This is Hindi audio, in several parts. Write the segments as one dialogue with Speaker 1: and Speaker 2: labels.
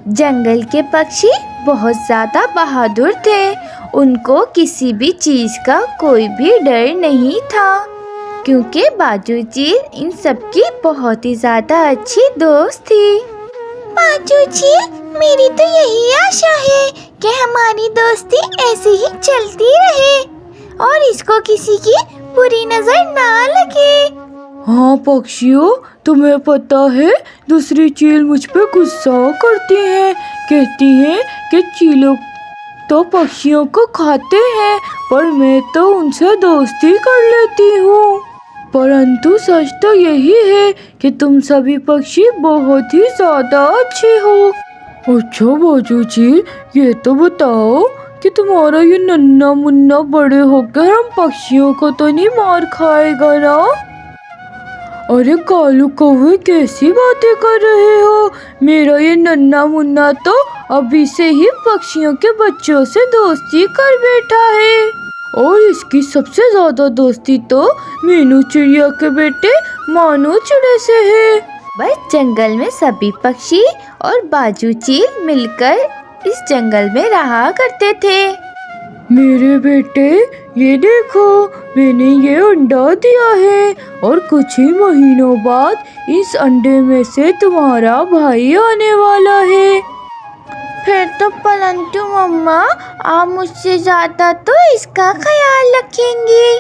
Speaker 1: जंगल के पक्षी बहुत ज़्यादा बहादुर थे। उनको किसी भी चीज़ का कोई भी डर नहीं था, क्योंकि बाजू चील इन सब की बहुत ही ज़्यादा अच्छी दोस्त थी। बाजू चील, मेरी तो यही आशा है कि हमारी दोस्ती ऐसी ही चलती रहे और इसको किसी की बुरी नज़र ना लगे।
Speaker 2: हाँ पक्षियों, तुम्हें पता है दूसरी चील मुझ पे गुस्सा करती है। कहती है कि चीलों तो पक्षियों को खाते हैं, पर मैं तो उनसे दोस्ती कर लेती हूँ। परंतु सच तो यही है कि तुम सभी पक्षी बहुत ही ज़्यादा अच्छे हो। अच्छा बाजू चील, ये तो बताओ कि तुम्हारा ये नन्हा मुन्ना बड़े होकर हम पक्षियों को तो नहीं मार खाएगा ना? अरे कालू कौवे, कैसी बातें कर रहे हो? मेरा ये नन्हा मुन्ना तो अभी से ही पक्षियों के बच्चों से दोस्ती कर बैठा है, और इसकी सबसे ज्यादा दोस्ती तो मीनू चिड़िया के बेटे मानू चिड़े से है।
Speaker 1: बस जंगल में सभी पक्षी और बाजू चील मिलकर इस जंगल में रहा करते थे।
Speaker 2: मेरे बेटे, ये देखो, मैंने ये अंडा दिया है और कुछ ही महीनों बाद इस अंडे में से तुम्हारा भाई आने वाला है।
Speaker 1: फिर तो परंतु मम्मा, आप मुझसे ज़्यादा तो इसका ख्याल रखेंगी।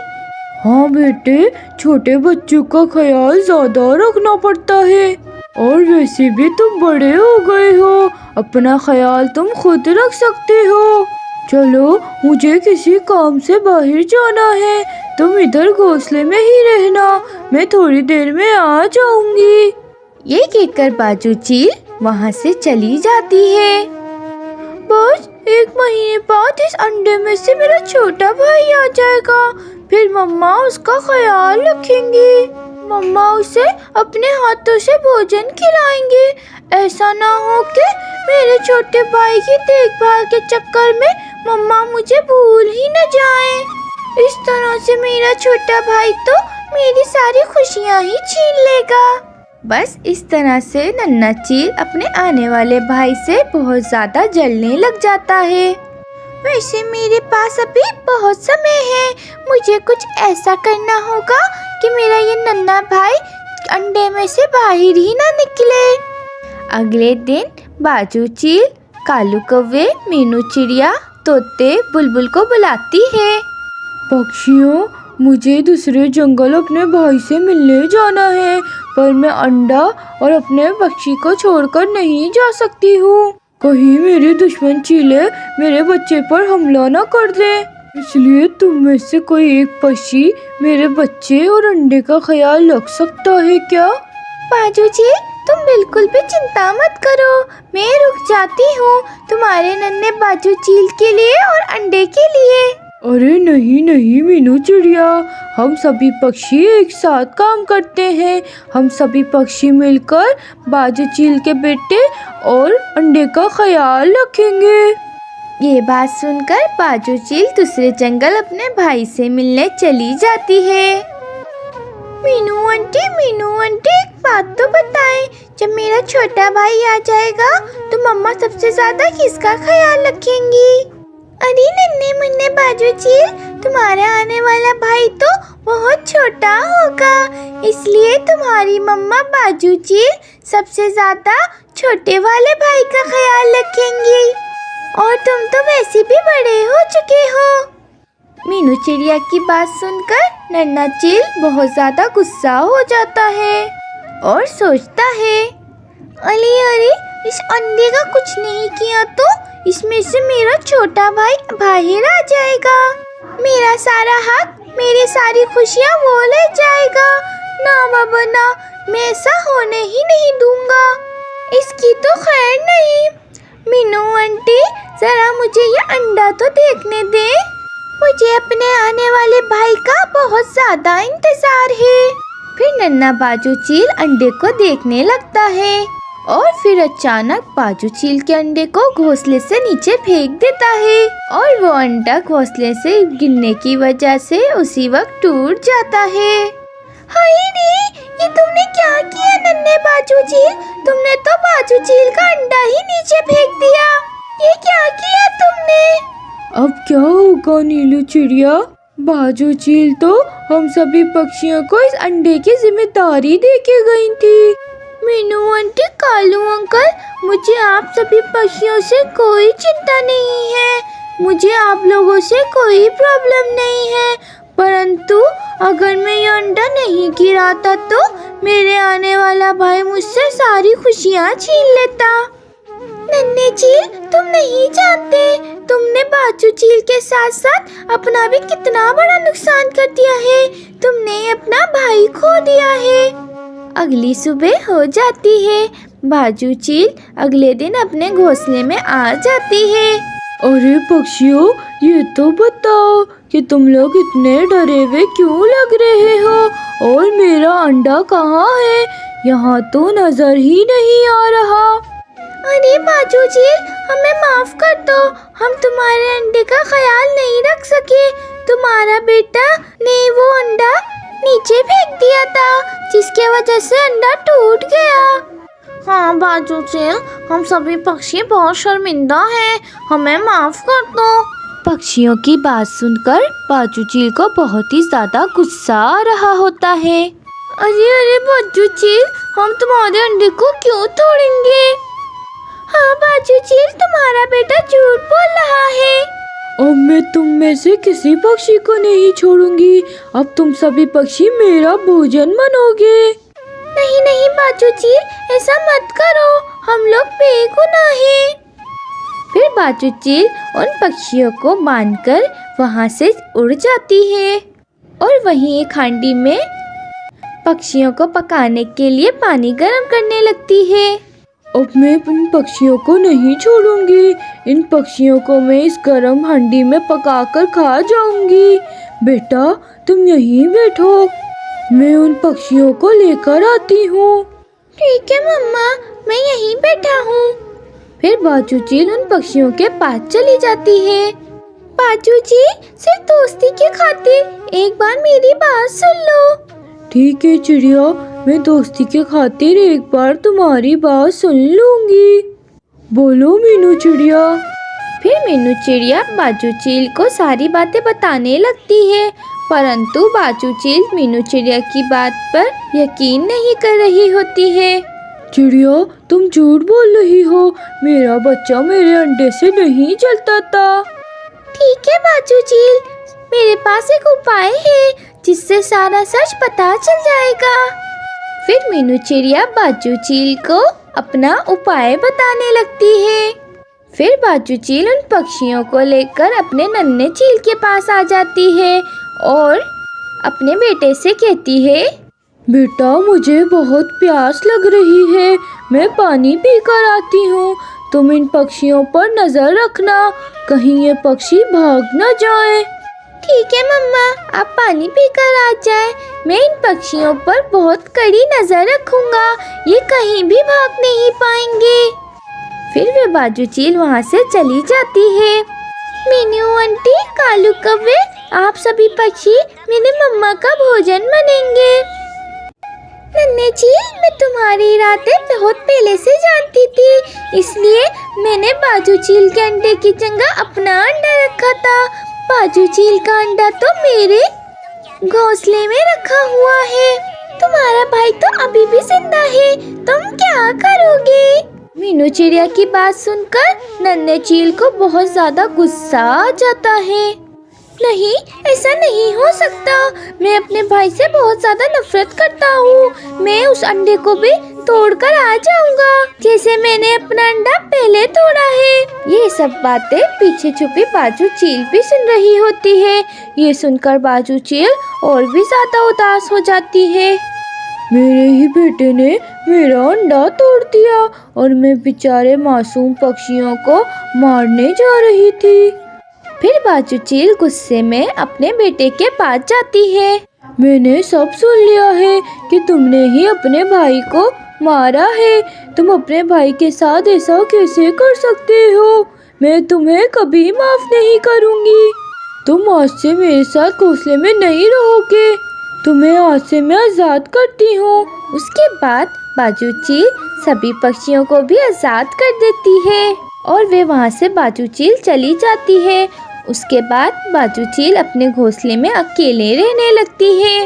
Speaker 2: हाँ बेटे, छोटे बच्चों का ख्याल ज़्यादा रखना पड़ता है, और वैसे भी तुम बड़े हो गए हो, अपना ख्याल तुम खुद रख सकते हो। चलो, मुझे किसी काम से बाहर जाना है, तुम इधर घोंसले में ही रहना, मैं थोड़ी देर में आ जाऊंगी।
Speaker 1: ये कहकर बाजू चील वहाँ से चली जाती है।
Speaker 2: बस 1 महीने बाद इस अंडे में से मेरा छोटा भाई आ जाएगा, फिर मम्मा उसका ख्याल रखेंगी। मम्मा उसे अपने हाथों से भोजन खिलाएंगे। ऐसा ना हो कि मेरे छोटे भाई की देखभाल के चक्कर में मम्मा मुझे भूल ही न जाए। इस तरह से मेरा छोटा भाई तो मेरी सारी खुशियाँ ही छीन लेगा।
Speaker 1: बस इस तरह से नन्हा चील अपने आने वाले भाई से बहुत ज़्यादा जलने लग जाता है।
Speaker 2: वैसे मेरे पास अभी बहुत समय है, मुझे कुछ ऐसा करना होगा कि मेरा ये नन्हा भाई अंडे में से बाहर ही ना निकले।
Speaker 1: अगले दिन बाजू चील कालू कौवे, मीनू चिड़िया, तोते, बुलबुल को बुलाती है।
Speaker 2: पक्षियों, मुझे दूसरे जंगल अपने भाई से मिलने जाना है, पर मैं अंडा और अपने पक्षी को छोड़कर नहीं जा सकती हूँ। कहीं मेरे दुश्मन चीले मेरे बच्चे पर हमला न कर दे, इसलिए तुम में से कोई एक पक्षी मेरे बच्चे और अंडे का ख्याल रख सकता है क्या?
Speaker 1: बाजू चील, तुम बिल्कुल भी चिंता मत करो, मैं रुक जाती हूँ तुम्हारे नन्हे बाजू चील के लिए और अंडे के लिए।
Speaker 2: अरे नहीं नहीं मीनू चिड़िया, हम सभी पक्षी एक साथ काम करते हैं। हम सभी पक्षी मिलकर बाजू चील के बेटे और अंडे का ख्याल रखेंगे।
Speaker 1: ये बात सुनकर बाजू चील दूसरे जंगल अपने भाई से मिलने चली जाती है।
Speaker 2: मीनू आंटी, एक बात तो बताएं, जब मेरा छोटा भाई आ जाएगा तो मम्मा सबसे ज्यादा किसका ख्याल रखेंगी? अरे नन्हे मुन्ने बाजू चील, तुम्हारा आने वाला भाई तो बहुत छोटा होगा, इसलिए तुम्हारी मम्मा बाजू चील सबसे ज्यादा छोटे वाले भाई का ख्याल रखेंगी, और तुम तो वैसे भी बड़े हो चुके हो।
Speaker 1: मीनू चिड़िया की बात सुनकर नन्हा चील बहुत ज्यादा गुस्सा हो जाता है और सोचता है,
Speaker 2: अरे इस अंडे का कुछ नहीं किया तो इसमें से मेरा छोटा भाई बाहर आ जाएगा, मेरा सारा हक, मेरी सारी खुशियाँ वो ले जाएगा। ना बाबा ना, मैं ऐसा होने ही नहीं दूंगा, इसकी तो खैर नहीं। मीनू आंटी, जरा मुझे ये अंडा तो देखने दे, मुझे अपने आने वाले भाई का बहुत ज्यादा इंतजार है।
Speaker 1: फिर नन्हा बाजू चील अंडे को देखने लगता है और फिर अचानक बाजू चील के अंडे को घोंसले से नीचे फेंक देता है, और वो अंडा घोंसले से गिरने की वजह से उसी वक्त टूट जाता है।
Speaker 2: हाय रे,
Speaker 1: ये तुमने क्या किया नन्हे बाजू चील? तुमने तो बाजू चील का अंडा ही नीचे फेंक दिया। ये क्या किया तुमने?
Speaker 2: अब क्या होगा नीलू चिड़िया, बाजू चील तो हम सभी पक्षियों को इस अंडे की जिम्मेदारी दे के गई थी।
Speaker 1: मीनू आंटी, कालू अंकल, मुझे आप सभी पक्षियों से कोई चिंता नहीं है। मुझे आप लोगों से कोई प्रॉब्लम नहीं है, परंतु अगर मैं ये अंडा नहीं गिराता तो मेरे आने वाला भाई मुझसे सारी खुशियाँ छीन लेता। नन्हे चील, तुम नहीं जानते तुमने बाजू चील के साथ साथ अपना भी कितना बड़ा नुकसान कर दिया है। तुमने अपना भाई खो दिया है। अगली सुबह हो जाती है। बाजू चील अगले दिन अपने घोंसले में आ जाती है।
Speaker 2: अरे पक्षियों, ये तो बताओ कि तुम लोग इतने डरे हुए क्यों लग रहे हो, और मेरा अंडा कहाँ है? यहाँ तो नजर ही नहीं आ रहा।
Speaker 1: अरे बाजू चील, हमें माफ कर दो, हम तुम्हारे अंडे का ख्याल नहीं रख सके। तुम्हारा बेटा ने वो अंडा नीचे फेंक दिया था, जिसके वजह से अंडा टूट गया। हाँ बाजू चील, हम सभी पक्षी बहुत शर्मिंदा हैं, हमें माफ कर दो।
Speaker 2: पक्षियों की बात सुनकर बाजू चील को बहुत ही ज्यादा गुस्सा आ रहा होता है।
Speaker 1: अरे अरे बाजू चील, हम तुम्हारे अंडे को क्यों तोड़ेंगे? हाँ बाजू चील, तुम्हारा बेटा झूठ बोल रहा है।
Speaker 2: अब मैं तुम में से किसी पक्षी को नहीं छोड़ूंगी। अब तुम सभी पक्षी मेरा भोजन बनोगे।
Speaker 1: नहीं नहीं बाजू चील, ऐसा मत करो, हम लोग बेगुनाह हैं। फिर बाजू चील उन पक्षियों को बांधकर वहाँ से उड़ जाती है और वहीं एक हांडी में पक्षियों को पकाने के लिए पानी गर्म करने लगती है।
Speaker 2: अब मैं इन पक्षियों को नहीं छोड़ूंगी। इन पक्षियों को मैं इस गर्म हांडी में पकाकर खा जाऊंगी। बेटा तुम यहीं बैठो, मैं उन पक्षियों को लेकर आती हूँ।
Speaker 1: ठीक है मम्मा, मैं यहीं बैठा हूँ।
Speaker 2: फिर बाजू चील उन पक्षियों के पास चली जाती है।
Speaker 1: बाजू जी, सिर्फ दोस्ती के खातिर एक बार मेरी बात सुन लो।
Speaker 2: ठीक है चिड़िया, मैं दोस्ती के खातिर एक बार तुम्हारी बात सुन लूंगी। बोलो मीनू चिड़िया।
Speaker 1: फिर मीनू चिड़िया बाजू चील को सारी बातें बताने लगती है, परंतु बाजू चील मीनू चिड़िया की बात पर यकीन नहीं कर रही होती है।
Speaker 2: चिड़िया तुम झूठ बोल रही हो, मेरा बच्चा मेरे अंडे से नहीं जलता था।
Speaker 1: ठीक है बाजू चील, मेरे पास एक उपाय है जिससे सारा सच पता चल जाएगा। फिर मीनू चिड़िया बाजू चील को अपना उपाय बताने लगती है। फिर बाजू चील उन पक्षियों को लेकर अपने नन्हे चील के पास आ जाती है और अपने बेटे से कहती है,
Speaker 2: बेटा मुझे बहुत प्यास लग रही है, मैं पानी पी कर आती हूँ। तुम इन पक्षियों पर नजर रखना, कहीं ये पक्षी भाग न जाए।
Speaker 1: ठीक है मम्मा, आप पानी पीकर आ जाए, मैं इन पक्षियों पर बहुत कड़ी नजर रखूंगा, ये कहीं भी भाग नहीं पाएंगे। फिर वे बाजू चील वहाँ से चली जाती है। मीनू आंटी, कालू कौवे, आप सभी पक्षी मेरे मम्मा का भोजन बनेंगे। नन्हे चील, मैं तुम्हारी इरादे बहुत पहले से जानती थी, इसलिए मैंने बाजू चील के अंडे की जगह अपना अंडा रखा था। बाजू चील का अंडा तो मेरे घोंसले में रखा हुआ है। तुम्हारा भाई तो अभी भी जिंदा है, तुम क्या करोगे? मीनू चिड़िया की बात सुनकर नन्हे चील को बहुत ज्यादा गुस्सा आ जाता है। नहीं, ऐसा नहीं हो सकता, मैं अपने भाई से बहुत ज्यादा नफरत करता हूँ। मैं उस अंडे को भी तोड़कर आ जाऊंगा, जैसे मैंने अपना अंडा पहले तोड़ा है। ये सब बातें पीछे छुपी बाजू चील भी सुन रही होती है। ये सुनकर बाजू चील और भी ज्यादा उदास हो जाती है।
Speaker 2: मेरे ही बेटे ने मेरा अंडा तोड़ दिया और मैं बेचारे मासूम पक्षियों को मारने जा रही थी।
Speaker 1: फिर बाजू चील गुस्से में अपने बेटे के पास जाती है।
Speaker 2: मैंने सब सुन लिया है कि तुमने ही अपने भाई को मारा है। तुम अपने भाई के साथ ऐसा कैसे कर सकते हो? मैं तुम्हें कभी माफ नहीं करूंगी। तुम आज से मेरे साथ घोंसले में नहीं रहोगे। तुम्हें आज से मैं आज़ाद करती हूँ।
Speaker 1: उसके बाद बाजू चील सभी पक्षियों को भी आज़ाद कर देती है और वे वहाँ से बाजू चील चली जाती है। उसके बाद बाजू चील अपने घोंसले में अकेले रहने लगती है।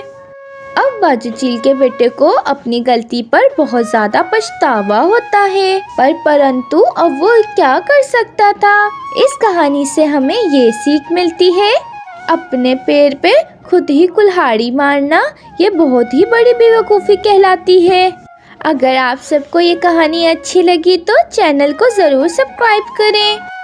Speaker 1: अब बाजू चील के बेटे को अपनी गलती पर बहुत ज़्यादा पछतावा होता है, परंतु अब वो क्या कर सकता था। इस कहानी से हमें ये सीख मिलती है, अपने पैर पे खुद ही कुल्हाड़ी मारना ये बहुत ही बड़ी बेवकूफ़ी कहलाती है। अगर आप सबको ये कहानी अच्छी लगी तो चैनल को ज़रूर सब्सक्राइब करें।